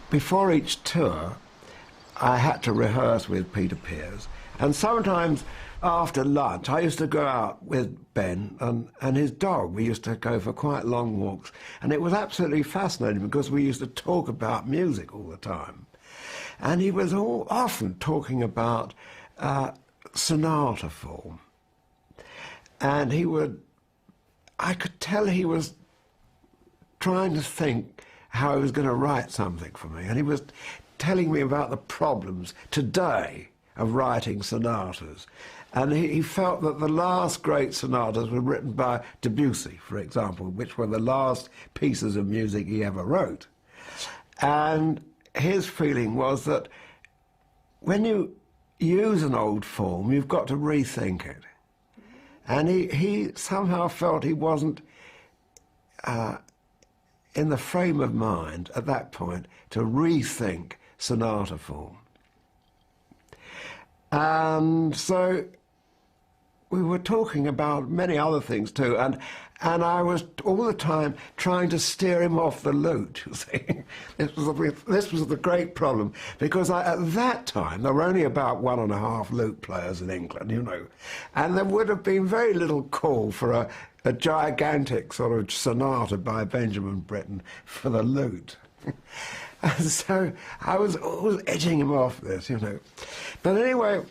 before each tour, I had to rehearse with Peter Pears, and sometimes after lunch I used to go out with Ben and his dog. We used to go for quite long walks, and it was absolutely fascinating because we used to talk about music all the time. And he was often talking about sonata form, and I could tell he was trying to think how he was going to write something for me, and he was telling me about the problems today of writing sonatas. And he felt that the last great sonatas were written by Debussy, for example, which were the last pieces of music he ever wrote. And his feeling was that when you use an old form, you've got to rethink it. And he somehow felt he wasn't in the frame of mind at that point to rethink sonata form. And so we were talking about many other things too, and I was all the time trying to steer him off the lute, you see. This was the great problem, because at that time there were only about 1.5 lute players in England, you know, and there would have been very little call for a gigantic sort of sonata by Benjamin Britten for the lute. And so I was always edging him off this, you know. But anyway,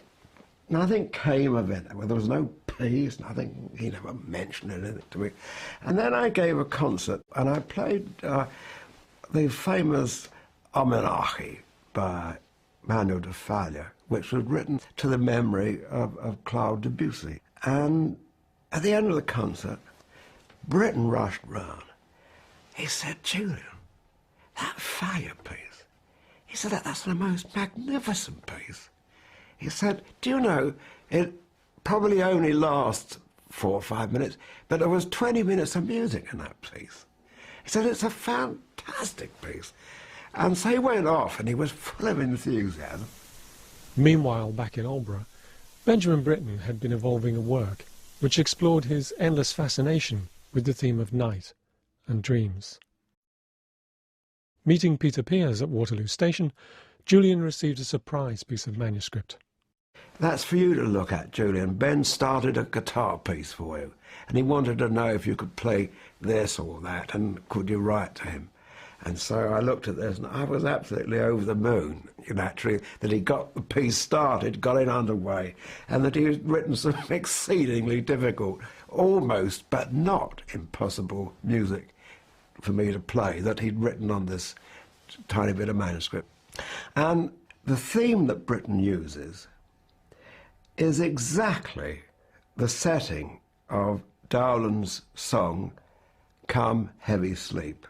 nothing came of it. Well, there was no piece, nothing, he never mentioned anything to me. And then I gave a concert, and I played the famous Omenachi by Manuel de Falla, which was written to the memory of Claude Debussy. And at the end of the concert, Britten rushed round. He said, "Julian, that Falla piece," he said, "that's the most magnificent piece." He said, "Do you know, it probably only lasts 4 or 5 minutes, but there was 20 minutes of music in that piece." He said, "It's a fantastic piece." And so he went off, and he was full of enthusiasm. Meanwhile, back in Aldeburgh, Benjamin Britten had been evolving a work which explored his endless fascination with the theme of night and dreams. Meeting Peter Pears at Waterloo Station, Julian received a surprise piece of manuscript. "That's for you to look at, Julian. Ben started a guitar piece for you, and he wanted to know if you could play this or that, and could you write to him?" And so I looked at this, and I was absolutely over the moon, naturally, that he got the piece started, got it underway, and that he had written some exceedingly difficult, almost but not impossible music for me to play, that he'd written on this tiny bit of manuscript. And the theme that Britten uses is exactly the setting of Dowland's song, "Come Heavy Sleep."